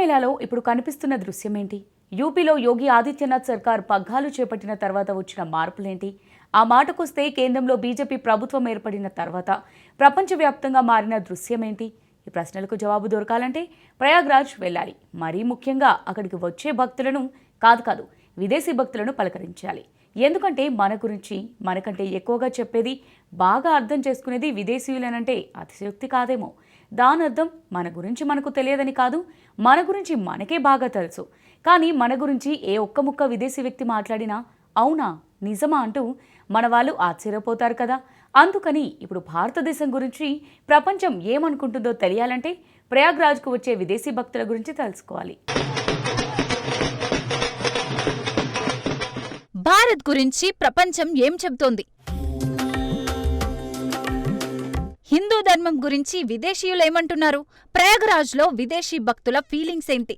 కుంభమేళాలో ఇప్పుడు కనిపిస్తున్న దృశ్యమేంటి? యూపీలో యోగి ఆదిత్యనాథ్ సర్కార్ పగ్గాలు చేపట్టిన తర్వాత వచ్చిన మార్పులేంటి? ఆ మాటకొస్తే కేంద్రంలో బీజేపీ ప్రభుత్వం ఏర్పడిన తర్వాత ప్రపంచవ్యాప్తంగా మారిన దృశ్యమేంటి? ఈ ప్రశ్నలకు జవాబు దొరకాలంటే ప్రయాగ్రాజ్ వెళ్ళాలి. మరీ ముఖ్యంగా అక్కడికి వచ్చే భక్తులను కాదు విదేశీ భక్తులను పలకరించాలి. ఎందుకంటే మన గురించి మనకంటే ఎక్కువగా చెప్పేది, బాగా అర్థం చేసుకునేది విదేశీయులనంటే అతిశయోక్తి కాదేమో. దాని అర్థం మన గురించి మనకు తెలియదని కాదు, మన గురించి మనకే బాగా తెలుసు. కానీ మన గురించి ఏ ఒక్క ముక్క విదేశీ వ్యక్తి మాట్లాడినా అవునా, నిజమా అంటూ మన వాళ్ళు ఆశ్చర్యపోతారు కదా. అందుకని ఇప్పుడు భారతదేశం గురించి ప్రపంచం ఏమనుకుంటుందో తెలియాలంటే ప్రయాగ్రాజ్కు వచ్చే విదేశీ భక్తుల గురించి తెలుసుకోవాలి. భారత్ గురించి ప్రపంచం ఏం చెబుతోంది? హిందూ ధర్మం గురించి విదేశీయులు ఏమంటున్నారు? ప్రయాగ్రాజ్లో విదేశీ భక్తుల ఫీలింగ్స్ ఏంటి?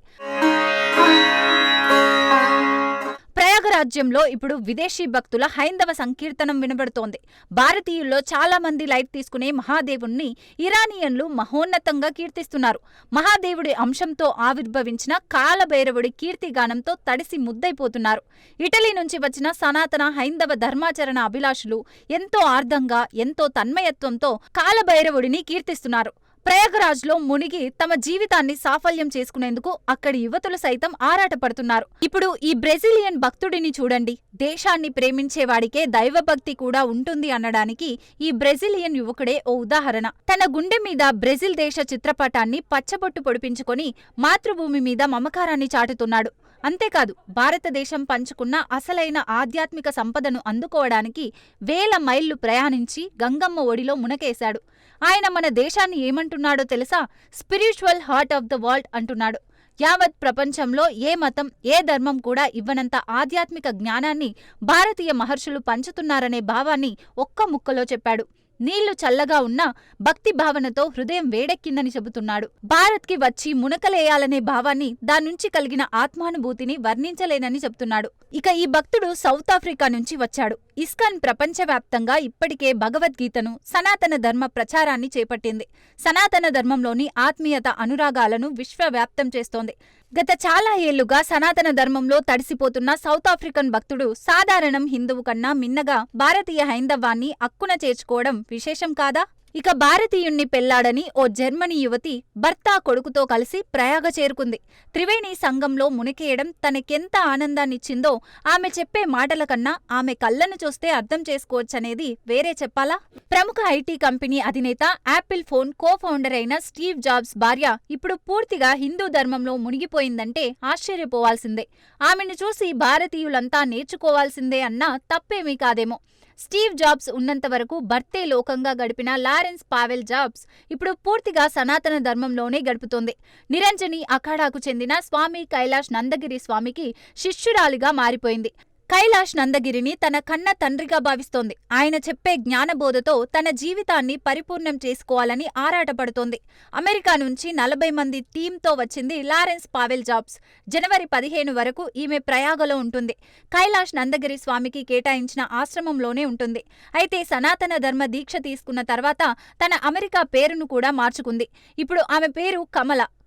ప్రయాగరాజ్యంలో ఇప్పుడు విదేశీ భక్తుల హైందవ సంకీర్తనం వినబడుతోంది. భారతీయుల్లో చాలా మంది లైట్ తీసుకునే మహాదేవుణ్ణి ఇరానియన్లు మహోన్నతంగా కీర్తిస్తున్నారు. మహాదేవుడి అంశంతో ఆవిర్భవించిన కాలభైరవుడి కీర్తిగానంతో తడిసి ముద్దైపోతున్నారు. ఇటలీ నుంచి వచ్చిన సనాతన హైందవ ధర్మాచరణ అభిలాషులు ఎంతో ఆర్ద్రంగా, ఎంతో తన్మయత్వంతో కాలభైరవుడిని కీర్తిస్తున్నారు. ప్రయాగరాజ్లో మునిగి తమ జీవితాన్ని సాఫల్యం చేసుకునేందుకు అక్కడి యువతులు సైతం ఆరాటపడుతున్నారు. ఇప్పుడు ఈ బ్రెజిలియన్ భక్తుడిని చూడండి. దేశాన్ని ప్రేమించేవాడికే దైవభక్తి కూడా ఉంటుంది అనడానికి ఈ బ్రెజిలియన్ యువకుడే ఓ ఉదాహరణ. తన గుండె మీద బ్రెజిల్ దేశ చిత్రపటాన్ని పచ్చబొట్టు పొడిపించుకొని మాతృభూమి మీద మమకారాన్ని చాటుతున్నాడు. అంతేకాదు, భారతదేశం పంచుకున్న అసలైన ఆధ్యాత్మిక సంపదను అందుకోవడానికి వేల మైళ్లు ప్రయాణించి గంగమ్మ ఒడిలో మునకేశాడు. ఆయన మన దేశాన్ని ఏమంటున్నాడో తెలుసా? Spiritual heart of the world అంటున్నాడు. యావత్ ప్రపంచంలో ఏ మతం, ఏ ధర్మం కూడా ఇవ్వనంత ఆధ్యాత్మిక జ్ఞానాన్ని భారతీయ మహర్షులు పంచుతున్నారనే భావాన్ని ఒక్క ముక్కలో చెప్పాడు. నీళ్లు చల్లగా ఉన్నా భక్తి భావనతో హృదయం వేడెక్కిందని చెబుతున్నాడు. భారత్కి వచ్చి మునకలేయాలనే భావాన్ని, దాన్నుంచి కలిగిన ఆత్మానుభూతిని వర్ణించలేనని చెబుతున్నాడు. ఇక ఈ భక్తుడు సౌత్ ఆఫ్రికా నుంచి వచ్చాడు. ఇస్కాన్ ప్రపంచవ్యాప్తంగా ఇప్పటికే భగవద్గీతను, సనాతన ధర్మ ప్రచారాన్ని చేపట్టింది. సనాతన ధర్మంలోని ఆత్మీయత, అనురాగాలను విశ్వవ్యాప్తం చేస్తోంది. గత చాలా ఏళ్లుగా సనాతన ధర్మంలో తడిసిపోతున్న సౌత్ ఆఫ్రికన్ భక్తుడు సాధారణం హిందువు కన్నా మిన్నగా భారతీయ హైందవాన్ని అక్కున చేర్చుకోవడం విశేషం కాదా? ఇక భారతీయుణ్ణి పెళ్లాడని ఓ జర్మనీ యువతి భర్త, కొడుకుతో కలిసి ప్రయాగ చేరుకుంది. త్రివేణి సంగంలో మునికేయడం తనకెంత ఆనందాన్నిచ్చిందో ఆమె చెప్పే మాటల కన్నా ఆమె కళ్ళను చూస్తే అర్థం చేసుకోవచ్చనేది వేరే చెప్పాలా? ప్రముఖ ఐటీ కంపెనీ అధినేత, యాపిల్ ఫోన్ కో-ఫౌండర్ అయిన స్టీవ్ జాబ్స్ భార్య ఇప్పుడు పూర్తిగా హిందూ ధర్మంలో మునిగిపోయిందంటే ఆశ్చర్యపోవాల్సిందే. ఆమెను చూసి భారతీయులంతా నేర్చుకోవాల్సిందే అన్నా తప్పేమీ కాదేమో. స్టీవ్ జాబ్స్ ఉన్నంత వరకు భర్తే లోకంగా గడిపిన లారెన్స్ పావెల్ జాబ్స్ ఇప్పుడు పూర్తిగా సనాతన ధర్మంలోనే గడుపుతోంది. నిరంజని అఖాడాకు చెందిన స్వామి కైలాష్ నందగిరి స్వామికి శిష్యురాలిగా మారిపోయింది. కైలాష్ నందగిరిని తన కన్న తండ్రిగా భావిస్తోంది. ఆయన చెప్పే జ్ఞానబోధతో తన జీవితాన్ని పరిపూర్ణం చేసుకోవాలని ఆరాటపడుతోంది. అమెరికా నుంచి 40 మంది టీంతో వచ్చింది లారెన్స్ పావెల్ జాబ్స్. జనవరి 15 వరకు ఈమె ప్రయాగలో ఉంటుంది. కైలాష్ నందగిరి స్వామికి కేటాయించిన ఆశ్రమంలోనే ఉంటుంది. అయితే సనాతన ధర్మ దీక్ష తీసుకున్న తర్వాత తన అమెరికా పేరును కూడా మార్చుకుంది. ఇప్పుడు ఆమె పేరు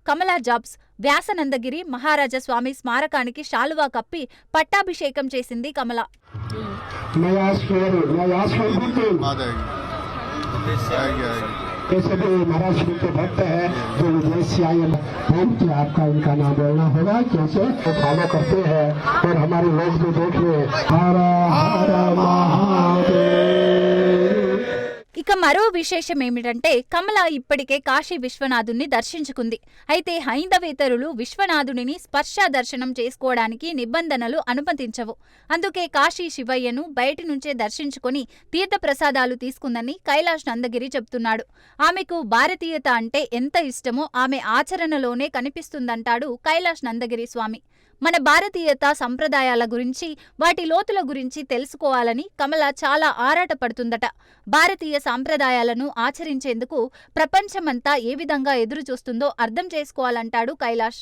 కమలా జాబ్స్. వ్యాసనందగిరి మహారాజా స్వామి స్మారకానికి శాలువా కప్పి పట్టాభిషేకం చేసింది కమల. ఇక మరో విశేషమేమిటంటే కమల ఇప్పటికే కాశీ విశ్వనాథుణ్ణి దర్శించుకుంది. అయితే హైందవేతరులు విశ్వనాథుడిని స్పర్శ దర్శనం చేసుకోవడానికి నిబంధనలు అనుమతించవు. అందుకే కాశీ శివయ్యను బయటి నుంచే దర్శించుకుని తీర్థప్రసాదాలు తీసుకుందని కైలాష్ నందగిరి చెబుతున్నాడు. ఆమెకు భారతీయత అంటే ఎంత ఇష్టమో ఆమె ఆచరణలోనే కనిపిస్తుందంటాడు కైలాష్ నందగిరి స్వామి. మన భారతీయత సంప్రదాయాల గురించి, వాటి లోతుల గురించి తెలుసుకోవాలని కమల చాలా ఆరాటపడుతుందట. భారతీయ సంప్రదాయాలను ఆచరించేందుకు ప్రపంచమంతా ఏ విధంగా ఎదురుచూస్తుందో అర్థం చేసుకోవాలంటాడు కైలాష్.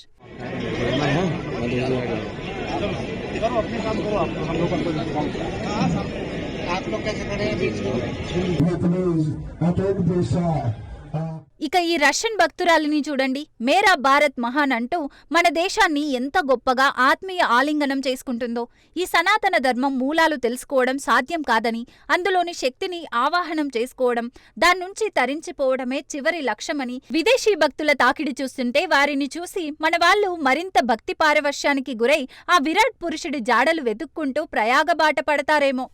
ఇక ఈ రష్యన్ భక్తురాలిని చూడండి. మేరా భారత్ మహాన్ అంటూ మన దేశాన్ని ఎంత గొప్పగా ఆత్మీయ ఆలింగనం చేసుకుంటుందో. ఈ సనాతన ధర్మం మూలాలు తెలుసుకోవడం సాధ్యం కాదని, అందులోని శక్తిని ఆవాహనం చేసుకోవడం, దాన్నుంచి తరించిపోవడమే చివరి లక్ష్యమని విదేశీ భక్తుల తాకిడి చూస్తుంటే వారిని చూసి మన వాళ్ళు మరింత భక్తి పారవశ్యానికి గురై ఆ విరాట్ పురుషుడి జాడలు వెతుక్కుంటూ ప్రయాగ బాట పడతారేమో.